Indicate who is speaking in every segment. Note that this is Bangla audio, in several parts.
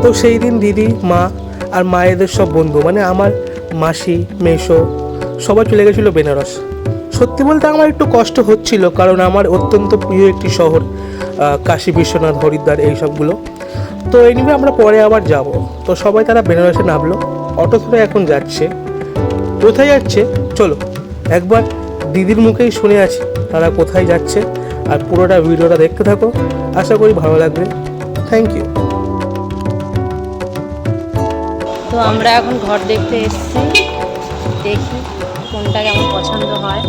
Speaker 1: তো সেই দিন দিদি, মা আর মায়েদের সব বন্ধু মানে আমার মাসি, মেসো সবাই চলে গেছিলো বেনারস। সত্যি বলতে আমার একটু কষ্ট হচ্ছিল, কারণ আমার অত্যন্ত প্রিয় একটি শহর কাশী বিশ্বনাথ, হরিদ্বার এই সবগুলো। তো এই নিয়ে আমরা পরে আবার যাব। তো সবাই তারা বেনারসে নামলো, অটো ধরে এখন যাচ্ছে। কোথায় যাচ্ছে চলো একবার দিদির মুখেই শুনে আছি তারা কোথায় যাচ্ছে। আর পুরোটা ভিডিওটা দেখতে থাকো, আশা করি ভালো লাগবে। Thank you.
Speaker 2: তো আমরা এখন ঘর দেখতে এসেছি, দেখি কোনটা কেমন পছন্দ হয়।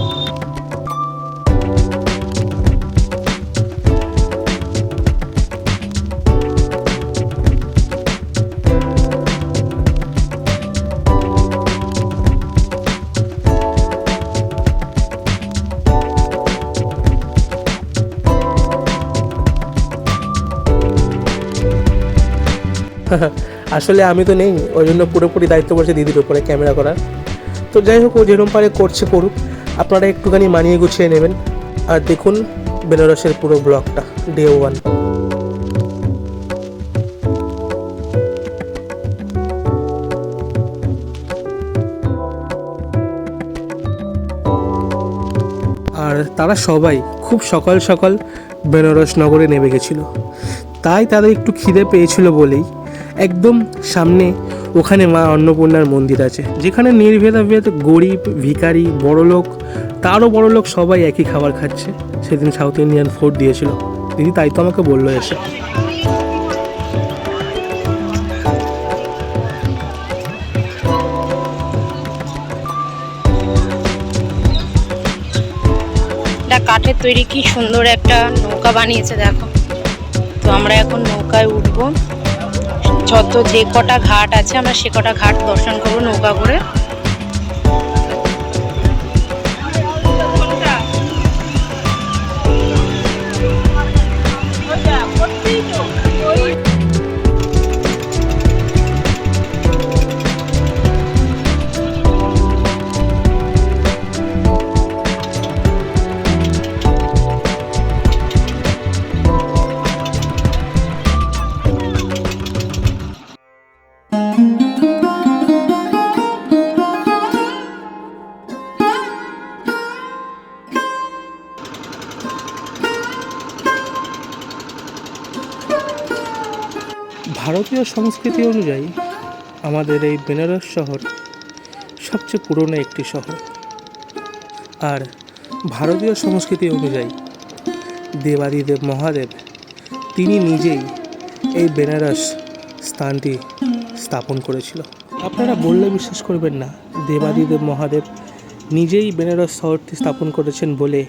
Speaker 1: আসলে আমি তো নেই, ওই জন্য পুরোপুরি দায়িত্ব পড়ছে দিদির উপরে ক্যামেরা করার। তো যাই হোক, ও যেরকম পারে করছে করুক, আপনারা একটুখানি মানিয়ে গুছিয়ে নেবেন। আর দেখুন বেনারসের পুরো ব্লগটা, ডে 1। আর তারা সবাই খুব সকাল সকাল বেনারস নগরে নেমে গেছিল। তাই তাদের একটু খিদে পেয়েছিল বলেই একদম সামনে ওখানে মা অন্নপূর্ণার মন্দির আছে, যেখানে নির্ভেদাভেদ গরিব, ভিখারি, বড়লোক, তারও বড়লোক সবাই একই খাবার খাচ্ছে। সেদিন সাউথ ইন্ডিয়ান ফুড দিয়েছিল দিদি, তাই তো আমাকে বললো এসে।
Speaker 2: কাঠের তৈরি কি সুন্দর একটা নৌকা বানিয়েছে দেখো। তো আমরা এখন নৌকায় উঠবো, যত যে কটা ঘাট আছে আমরা সে কটা ঘাট দর্শন করবো নৌকা করে।
Speaker 1: ভারতীয় সংস্কৃতি অনুযায়ী আমাদের এই বেনারস শহর সবচেয়ে পুরনো একটি শহর। আর ভারতীয় সংস্কৃতি অনুযায়ী দেবাদিদেব মহাদেব তিনি নিজেই এই বেনারস স্থানটি স্থাপন করেছিল। আপনারা বললে বিশ্বাস করবেন না, দেবাদিদেব মহাদেব নিজেই বেনারস শহরটি স্থাপন করেছেন বলে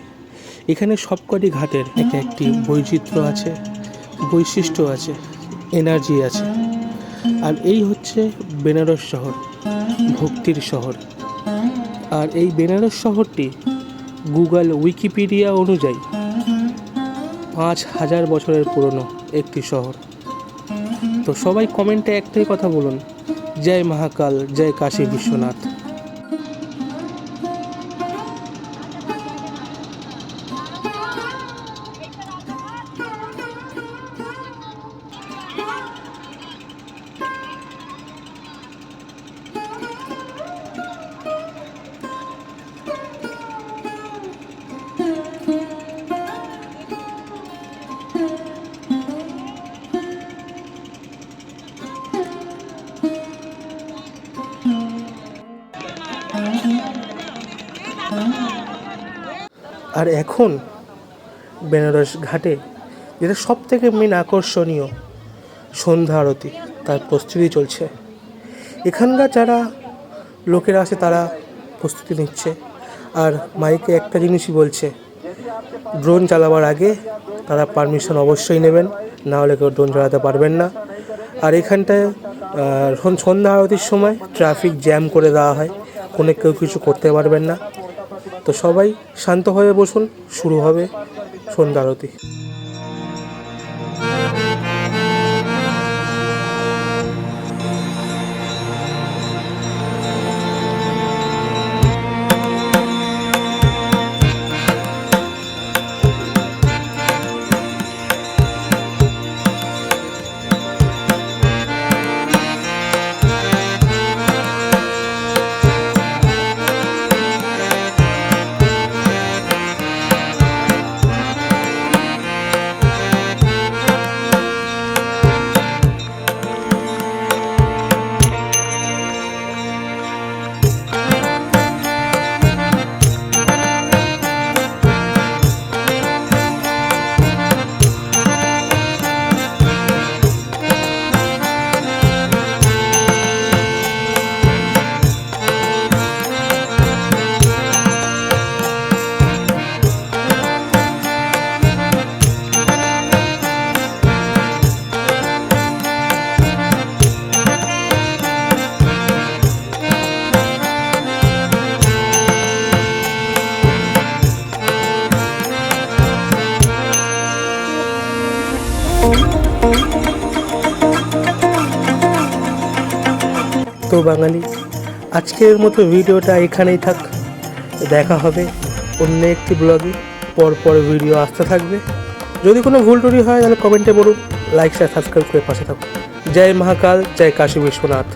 Speaker 1: এখানে সবকটি ঘাটের একটি বৈচিত্র্য আছে, বৈশিষ্ট্য আছে, এনার্জি আছে। আর এই হচ্ছে বেনারস শহর, ভক্তির শহর। আর এই বেনারস শহরটি গুগল উইকিপিডিয়া অনুযায়ী 5000 বছরের পুরনো একটি শহর। তো সবাই কমেন্টে একটাই কথা বলুন, জয় মহাকাল, জয় কাশী বিশ্বনাথ। আর এখন বেনারস ঘাটে যেটা সব থেকে মেন আকর্ষণীয়, সন্ধ্যা আরতি, তার প্রস্তুতি চলছে। এখানকার যারা লোকেরা আছে তারা প্রস্তুতি নিচ্ছে। আর মাইকে একটা জিনিসই বলছে, ড্রোন চালাবার আগে তারা পারমিশন অবশ্যই নেবেন, না হলে কেউ ড্রোন চালাতে পারবেন না। আর এখানটায় সন্ধ্যা আরতির সময় ট্রাফিক জ্যাম করে দেওয়া হয়, কোনো কেউ কিছু করতে পারবেন না। তো সবাই শান্তভাবে বসুন, শুরু হবে সন্ধ্যা আরতি। তো বাঙালি। আজকের মতো ভিডিওটা এখানেই থাক, দেখা হবে অন্য একটি ব্লগে। পর ভিডিও আসতে থাকবে। যদি কোনো ভুল টুটি হয় তাহলে কমেন্টে বলুন, লাইক শেয়ার সাবস্ক্রাইব করে পাশে থাকুন। জয় মহাকাল, জয় কাশী বিশ্বনাথ।